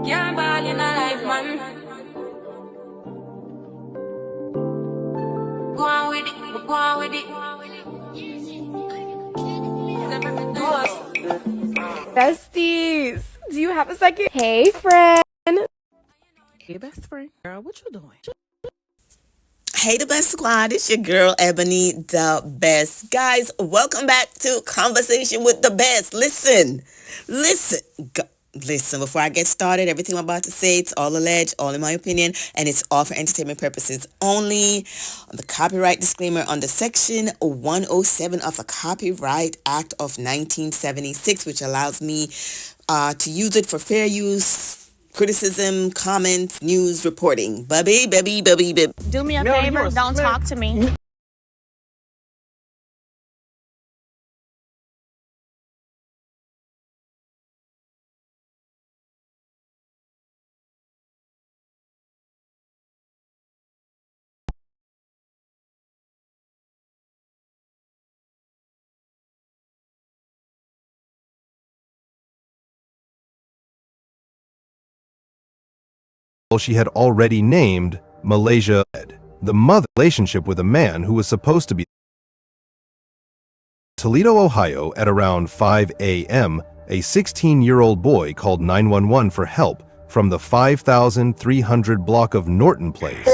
Can't ball in a life, man. Go on with it, go on with it. Besties, do you have a second? Hey, friend. Hey, best friend. Girl, what you doing? Hey, the best squad. It's your girl, Ebony, the best. Guys, welcome back to Conversation with the Best. Listen, before I get started, everything I'm about to say, it's all alleged, all in my opinion, and it's all for entertainment purposes only. The copyright disclaimer under Section 107 of the Copyright Act of 1976, which allows me to use it for fair use, criticism, comments, news, reporting. Baby. Do me a favor, don't talk to me. She had already named Malaysia. The mother relationship with a man who was supposed to be Toledo, Ohio at around 5 a.m. A 16-year-old boy called 911 for help from the 5300 block of Norton Place.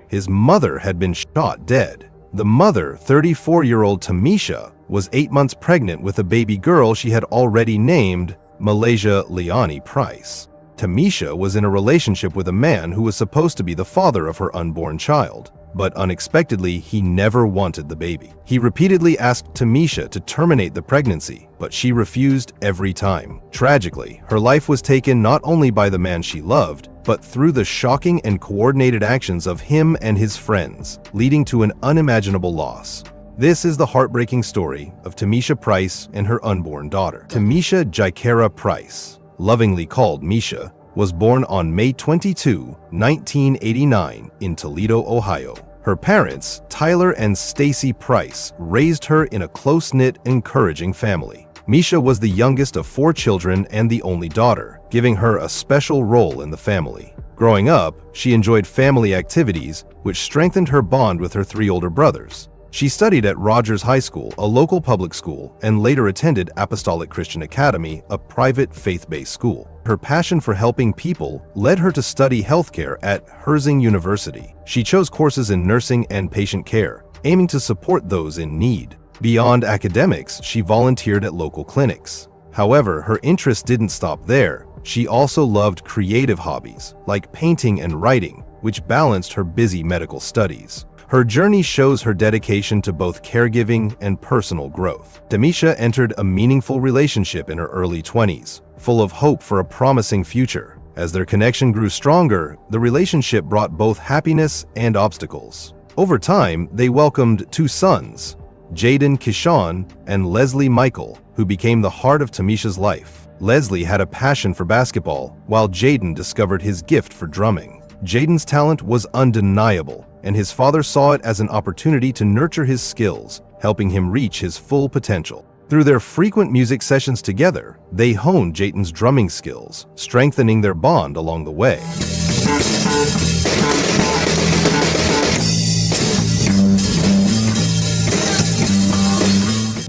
His mother had been shot dead. The mother, 34-year-old Tamisha, was 8 months pregnant with a baby girl she had already named Malaysia Leonie Price. Tamisha was in a relationship with a man who was supposed to be the father of her unborn child, but unexpectedly, he never wanted the baby. He repeatedly asked Tamisha to terminate the pregnancy, but she refused every time. Tragically, her life was taken not only by the man she loved, but through the shocking and coordinated actions of him and his friends, leading to an unimaginable loss. This is the heartbreaking story of Tamisha Price and her unborn daughter. Tamisha Jaikera Price, lovingly called Misha, was born on May 22, 1989 in Toledo, Ohio. Her parents, Tyler and Stacy Price, raised her in a close-knit, encouraging family. Misha was the youngest of 4 children and the only daughter, giving her a special role in the family. Growing up, she enjoyed family activities, which strengthened her bond with her 3 older brothers. She studied at Rogers High School, a local public school, and later attended Apostolic Christian Academy, a private faith-based school. Her passion for helping people led her to study healthcare at Herzing University. She chose courses in nursing and patient care, aiming to support those in need. Beyond academics, she volunteered at local clinics. However, her interest didn't stop there. She also loved creative hobbies, like painting and writing, which balanced her busy medical studies. Her journey shows her dedication to both caregiving and personal growth. Tamisha entered a meaningful relationship in her early 20s, full of hope for a promising future. As their connection grew stronger, the relationship brought both happiness and obstacles. Over time, they welcomed 2 sons, Jaden Kishon and Leslie Michael, who became the heart of Tamisha's life. Leslie had a passion for basketball, while Jaden discovered his gift for drumming. Jaden's talent was undeniable, and his father saw it as an opportunity to nurture his skills, helping him reach his full potential. Through their frequent music sessions together, they honed Jaden's drumming skills, strengthening their bond along the way.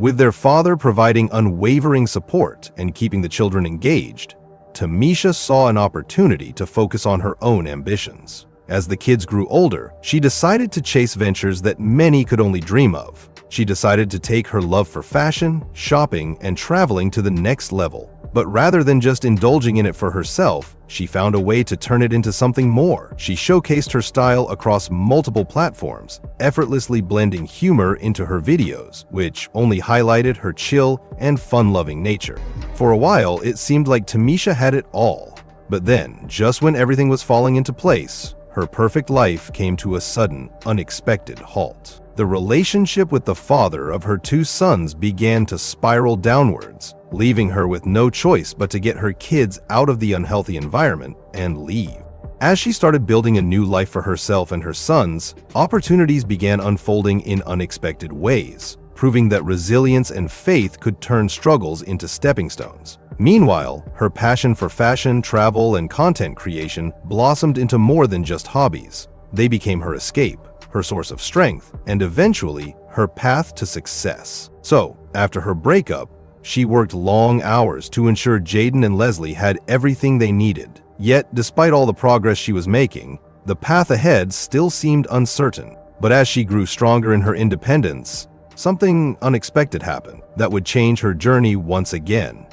With their father providing unwavering support and keeping the children engaged, Tamisha saw an opportunity to focus on her own ambitions. As the kids grew older, she decided to chase ventures that many could only dream of. She decided to take her love for fashion, shopping, and traveling to the next level. But rather than just indulging in it for herself, she found a way to turn it into something more. She showcased her style across multiple platforms, effortlessly blending humor into her videos, which only highlighted her chill and fun-loving nature. For a while, it seemed like Tamisha had it all. But then, just when everything was falling into place, her perfect life came to a sudden, unexpected halt. The relationship with the father of her 2 sons began to spiral downwards, leaving her with no choice but to get her kids out of the unhealthy environment and leave. As she started building a new life for herself and her sons, opportunities began unfolding in unexpected ways, proving that resilience and faith could turn struggles into stepping stones. Meanwhile, her passion for fashion, travel, and content creation blossomed into more than just hobbies. They became her escape, her source of strength, and eventually, her path to success. So, after her breakup, she worked long hours to ensure Jaden and Leslie had everything they needed. Yet, despite all the progress she was making, the path ahead still seemed uncertain. But as she grew stronger in her independence, something unexpected happened that would change her journey once again.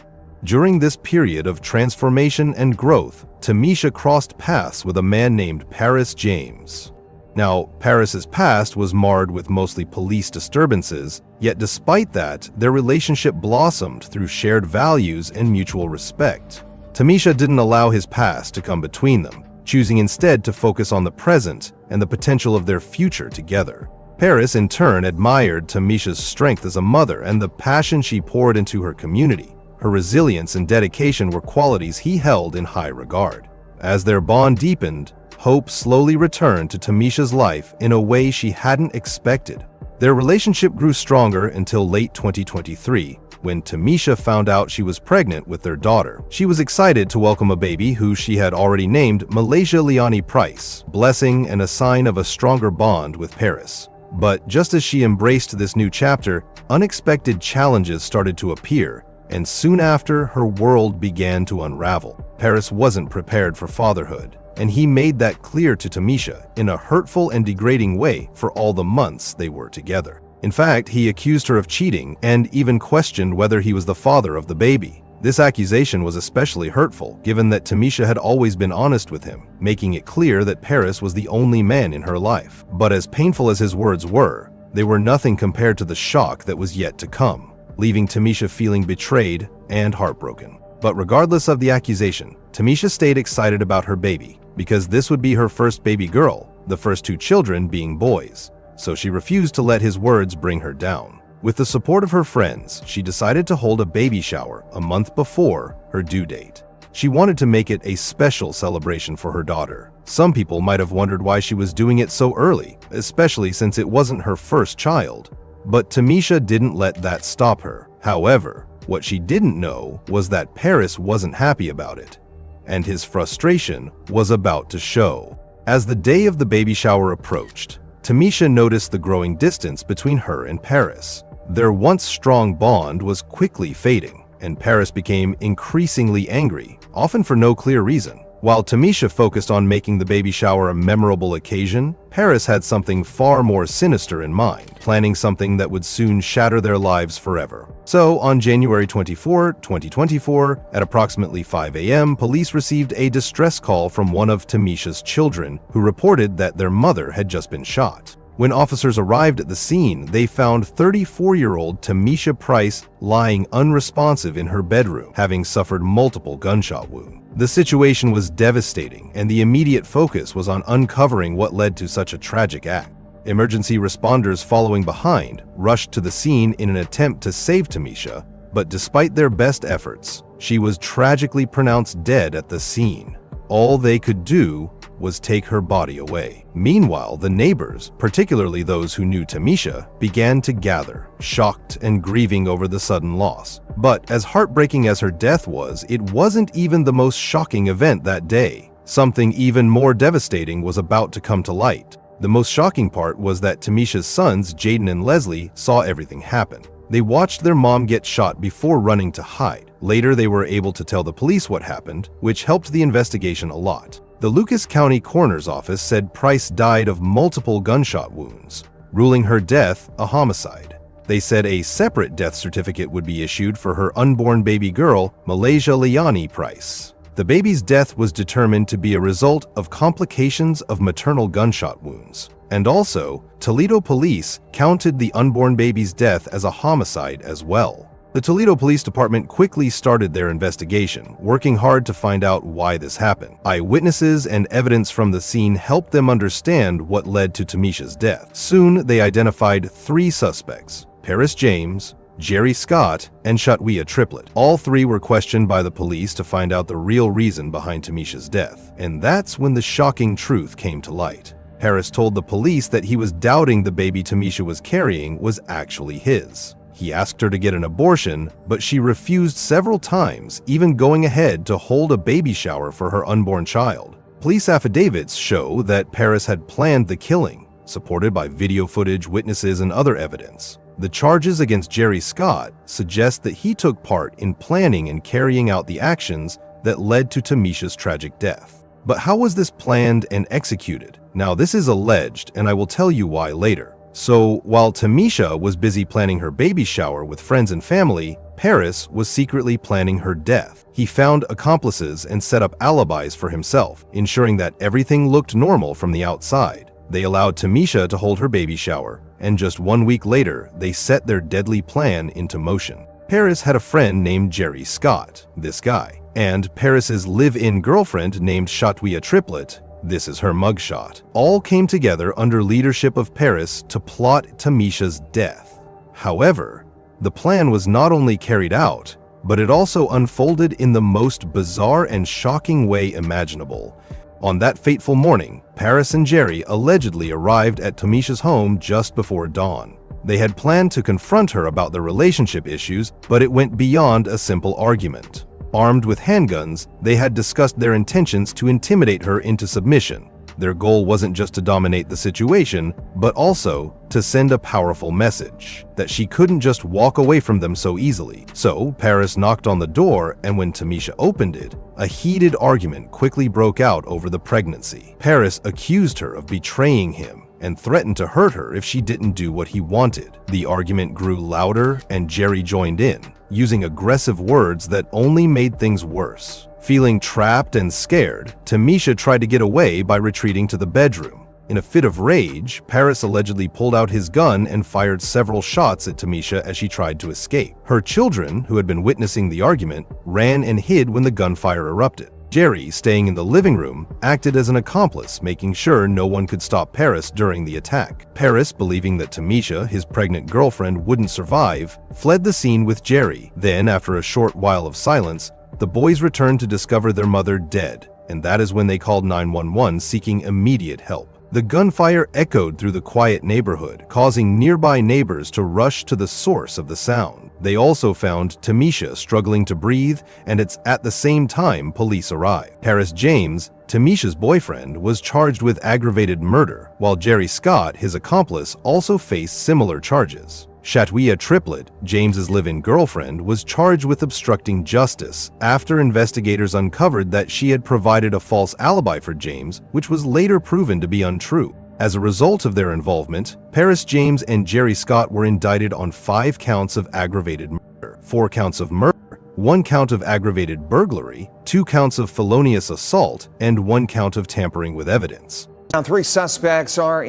During this period of transformation and growth, Tamisha crossed paths with a man named Paris James. Now, Paris's past was marred with mostly police disturbances, yet despite that, their relationship blossomed through shared values and mutual respect. Tamisha didn't allow his past to come between them, choosing instead to focus on the present and the potential of their future together. Paris, in turn, admired Tamisha's strength as a mother and the passion she poured into her community. Her resilience and dedication were qualities he held in high regard. As their bond deepened, hope slowly returned to Tamisha's life in a way she hadn't expected. Their relationship grew stronger until late 2023, when Tamisha found out she was pregnant with their daughter. She was excited to welcome a baby who she had already named Malaysia Liani Price, blessing and a sign of a stronger bond with Paris. But just as she embraced this new chapter, unexpected challenges started to appear, and soon after, her world began to unravel. Paris wasn't prepared for fatherhood, and he made that clear to Tamisha in a hurtful and degrading way for all the months they were together. In fact, he accused her of cheating and even questioned whether he was the father of the baby. This accusation was especially hurtful, given that Tamisha had always been honest with him, making it clear that Paris was the only man in her life. But as painful as his words were, they were nothing compared to the shock that was yet to come, leaving Tamisha feeling betrayed and heartbroken. But regardless of the accusation, Tamisha stayed excited about her baby, because this would be her first baby girl, the first two children being boys. So she refused to let his words bring her down. With the support of her friends, she decided to hold a baby shower a month before her due date. She wanted to make it a special celebration for her daughter. Some people might have wondered why she was doing it so early, especially since it wasn't her first child. But Tamisha didn't let that stop her. However, what she didn't know was that Paris wasn't happy about it, and his frustration was about to show. As the day of the baby shower approached, Tamisha noticed the growing distance between her and Paris. Their once strong bond was quickly fading, and Paris became increasingly angry, often for no clear reason. While Tamisha focused on making the baby shower a memorable occasion, Paris had something far more sinister in mind, planning something that would soon shatter their lives forever. So, on January 24, 2024, at approximately 5 a.m., police received a distress call from one of Tamisha's children, who reported that their mother had just been shot. When officers arrived at the scene, they found 34-year-old Tamisha Price lying unresponsive in her bedroom, having suffered multiple gunshot wounds. The situation was devastating, and the immediate focus was on uncovering what led to such a tragic act. Emergency responders following behind rushed to the scene in an attempt to save Tamisha, but despite their best efforts, she was tragically pronounced dead at the scene. All they could do was take her body away. Meanwhile, the neighbors, particularly those who knew Tamisha, began to gather, shocked and grieving over the sudden loss. But as heartbreaking as her death was, it wasn't even the most shocking event that day. Something even more devastating was about to come to light. The most shocking part was that Tamisha's sons, Jaden and Leslie, saw everything happen. They watched their mom get shot before running to hide. Later, they were able to tell the police what happened, which helped the investigation a lot. The Lucas County Coroner's Office said Price died of multiple gunshot wounds, ruling her death a homicide. They said a separate death certificate would be issued for her unborn baby girl, Malaysia Liani Price. The baby's death was determined to be a result of complications of maternal gunshot wounds. And also, Toledo police counted the unborn baby's death as a homicide as well. The Toledo Police Department quickly started their investigation, working hard to find out why this happened. Eyewitnesses and evidence from the scene helped them understand what led to Tamisha's death. Soon, they identified 3 suspects: Paris James, Jerry Scott, and Shatwia Triplet. All 3 were questioned by the police to find out the real reason behind Tamisha's death. And that's when the shocking truth came to light. Paris told the police that he was doubting the baby Tamisha was carrying was actually his. He asked her to get an abortion, but she refused several times, even going ahead to hold a baby shower for her unborn child. Police affidavits show that Paris had planned the killing, supported by video footage, witnesses, and other evidence. The charges against Jerry Scott suggest that he took part in planning and carrying out the actions that led to Tamisha's tragic death. But how was this planned and executed? Now, this is alleged, and I will tell you why later. So, while Tamisha was busy planning her baby shower with friends and family, Paris was secretly planning her death. He found accomplices and set up alibis for himself, ensuring that everything looked normal from the outside. They allowed Tamisha to hold her baby shower, and just 1 week later, they set their deadly plan into motion. Paris had a friend named Jerry Scott, this guy, and Paris's live-in girlfriend named Shatwia Triplet, this is her mugshot, all came together under leadership of Paris to plot Tamisha's death. However, the plan was not only carried out, but it also unfolded in the most bizarre and shocking way imaginable. On that fateful morning, Paris and Jerry allegedly arrived at Tamisha's home just before dawn. They had planned to confront her about the relationship issues, but it went beyond a simple argument. Armed with handguns, they had discussed their intentions to intimidate her into submission. Their goal wasn't just to dominate the situation, but also to send a powerful message that she couldn't just walk away from them so easily. So Paris knocked on the door, and when Tamisha opened it, a heated argument quickly broke out over the pregnancy. Paris accused her of betraying him and threatened to hurt her if she didn't do what he wanted. The argument grew louder, and Jerry joined in, using aggressive words that only made things worse. Feeling trapped and scared, Tamisha tried to get away by retreating to the bedroom. In a fit of rage, Paris allegedly pulled out his gun and fired several shots at Tamisha as she tried to escape. Her children, who had been witnessing the argument, ran and hid when the gunfire erupted. Jerry, staying in the living room, acted as an accomplice, making sure no one could stop Paris during the attack. Paris, believing that Tamisha, his pregnant girlfriend, wouldn't survive, fled the scene with Jerry. Then, after a short while of silence, the boys returned to discover their mother dead, and that is when they called 911 seeking immediate help. The gunfire echoed through the quiet neighborhood, causing nearby neighbors to rush to the source of the sound. They also found Tamisha struggling to breathe, and it's at the same time police arrived. Paris James, Tamisha's boyfriend, was charged with aggravated murder, while Jerry Scott, his accomplice, also faced similar charges. Shatwia Triplet, James's live-in girlfriend, was charged with obstructing justice after investigators uncovered that she had provided a false alibi for James, which was later proven to be untrue. As a result of their involvement, Paris James and Jerry Scott were indicted on 5 counts of aggravated murder, 4 counts of murder, 1 count of aggravated burglary, 2 counts of felonious assault, and 1 count of tampering with evidence. Now, 3 suspects have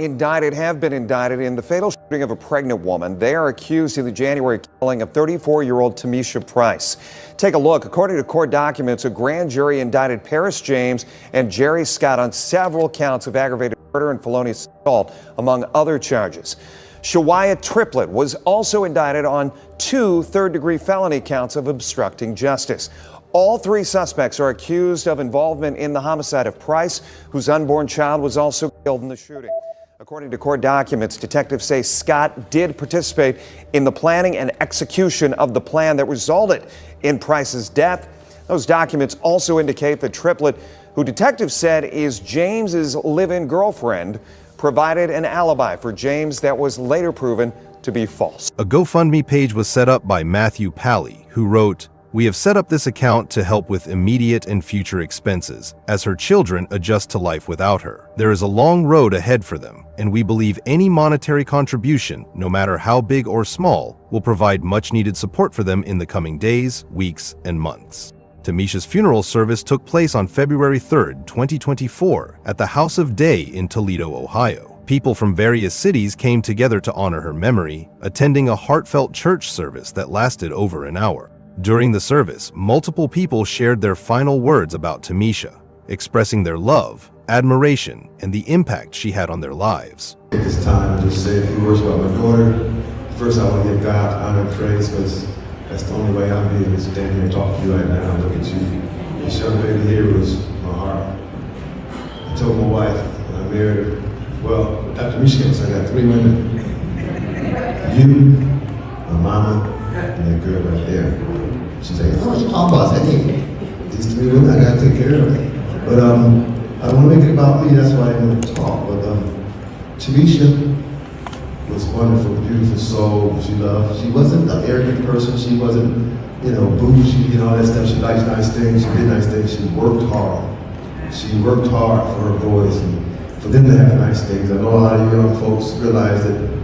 been indicted in the fatal shooting of a pregnant woman. They are accused of the January killing of 34-year-old Tamisha Price. Take a look. According to court documents, a grand jury indicted Paris James and Jerry Scott on several counts of aggravated murder and felonious assault, among other charges. Shatwia Triplet was also indicted on 2 third-degree felony counts of obstructing justice. All 3 suspects are accused of involvement in the homicide of Price, whose unborn child was also killed in the shooting. According to court documents, detectives say Scott did participate in the planning and execution of the plan that resulted in Price's death. Those documents also indicate that Triplet, who detectives said is James's live-in girlfriend, provided an alibi for James that was later proven to be false. A GoFundMe page was set up by Matthew Pally, who wrote, "We have set up this account to help with immediate and future expenses as her children adjust to life without her. There is a long road ahead for them, and we believe any monetary contribution, no matter how big or small, will provide much-needed support for them in the coming days, weeks, and months." Tamisha's funeral service took place on February 3rd, 2024, at the House of Day in Toledo, Ohio. People from various cities came together to honor her memory, attending a heartfelt church service that lasted over an hour. During the service, multiple people shared their final words about Tamisha, expressing their love, admiration, and the impact she had on their lives. Take this time to just say a few words about my daughter. First, I want to give God honor and praise because that's the only way I'm able to stand here and talk to you right now and look at you. This young lady here was my heart. I told my wife when I married her, well, after Michigan, so I got 3 women. You Momma, and that girl right there. She's like, oh, what you talking about? I said, hey, these three women, I gotta take care of them. But I don't want to make it about me, that's why I didn't talk. But Tamisha was wonderful, beautiful soul. She wasn't an arrogant person. She wasn't, bougie and all that stuff. She liked nice things. She did nice things. She worked hard. She worked hard for her boys and for them to have nice things. I know a lot of young folks realize that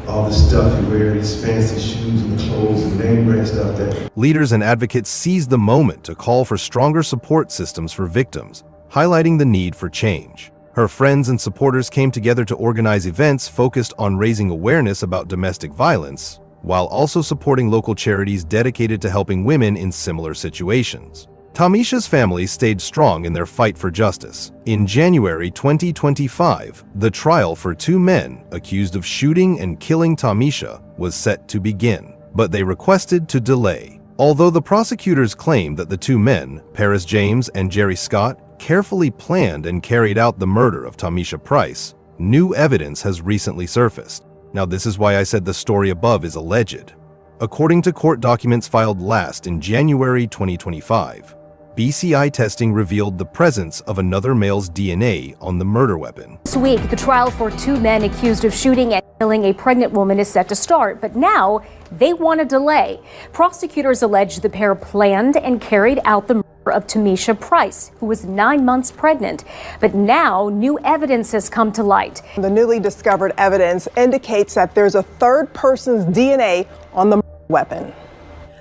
all the stuff you wear, these fancy shoes and clothes and name brand stuff that... Leaders and advocates seized the moment to call for stronger support systems for victims, highlighting the need for change. Her friends and supporters came together to organize events focused on raising awareness about domestic violence, while also supporting local charities dedicated to helping women in similar situations. Tamisha's family stayed strong in their fight for justice. In January 2025, the trial for two men accused of shooting and killing Tamisha was set to begin, but they requested to delay. Although the prosecutors claimed that the two men, Paris James and Jerry Scott, carefully planned and carried out the murder of Tamisha Price, new evidence has recently surfaced. Now, this is why I said the story above is alleged. According to court documents filed last in January 2025, BCI testing revealed the presence of another male's DNA on the murder weapon. This week, the trial for two men accused of shooting and killing a pregnant woman is set to start, but now they want a delay. Prosecutors allege the pair planned and carried out the murder of Tamisha Price, who was 9 months pregnant. But now new evidence has come to light. The newly discovered evidence indicates that there's a third person's DNA on the weapon.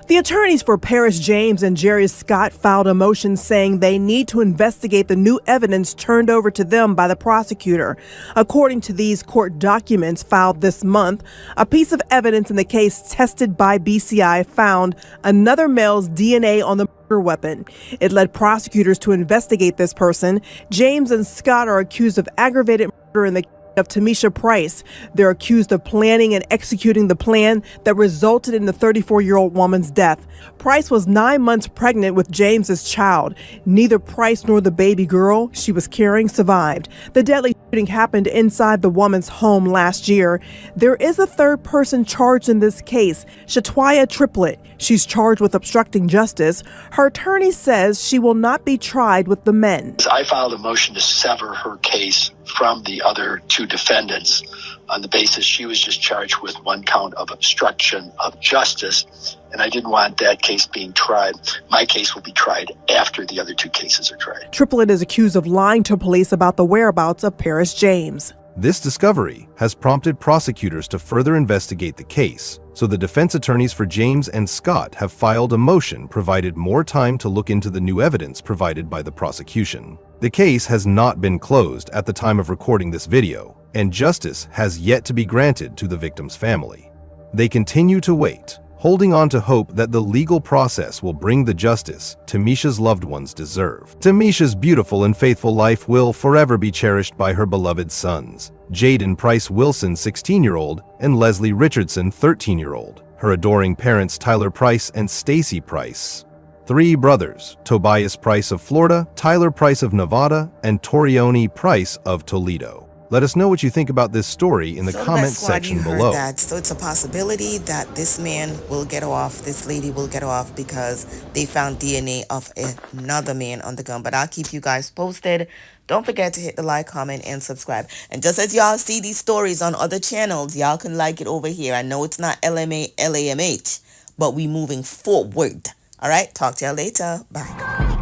The attorneys for Paris James and Jerry Scott filed a motion saying they need to investigate the new evidence turned over to them by the prosecutor. According to these court documents filed this month, a piece of evidence in the case tested by BCI found another male's DNA on the murder weapon. It led prosecutors to investigate this person. James and Scott are accused of aggravated murder in the of Tamisha Price. They're accused of planning and executing the plan that resulted in the 34-year-old woman's death. Price was 9 months pregnant with James's child. Neither Price nor the baby girl she was carrying survived. The deadly shooting happened inside the woman's home last year. There is a third person charged in this case, Shatwaya Triplett. She's charged with obstructing justice. Her attorney says she will not be tried with the men. I filed a motion to sever her case from the other two defendants on the basis she was just charged with one count of obstruction of justice, and I didn't want that case being tried. My case will be tried after the other two cases are tried. Triplett is accused of lying to police about the whereabouts of Paris James. This discovery has prompted prosecutors to further investigate the case, so the defense attorneys for James and Scott have filed a motion provided more time to look into the new evidence provided by the prosecution. The case has not been closed at the time of recording this video, and justice has yet to be granted to the victim's family. They continue to wait, holding on to hope that the legal process will bring the justice Tamisha's loved ones deserve. Tamisha's beautiful and faithful life will forever be cherished by her beloved sons, Jaden Price Wilson, 16-year-old, and Leslie Richardson, 13-year-old, her adoring parents Tyler Price and Stacy Price, 3 brothers, Tobias Price of Florida, Tyler Price of Nevada, and Torioni Price of Toledo. Let us know what you think about this story in the comment section below. So it's a possibility that this man will get off, this lady will get off because they found DNA of another man on the gun. But I'll keep you guys posted. Don't forget to hit the like, comment, and subscribe. And just as y'all see these stories on other channels, y'all can like it over here. I know it's not LMH, but we moving forward. All right, talk to y'all later. Bye.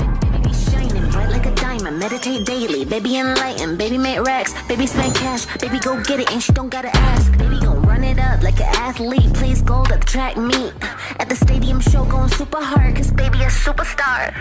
Meditate daily, baby enlightened, baby make racks, baby spend cash, baby go get it and she don't gotta ask. Baby gon' run it up like an athlete, plays gold at the track meet. At the stadium show going super hard, cause baby a superstar.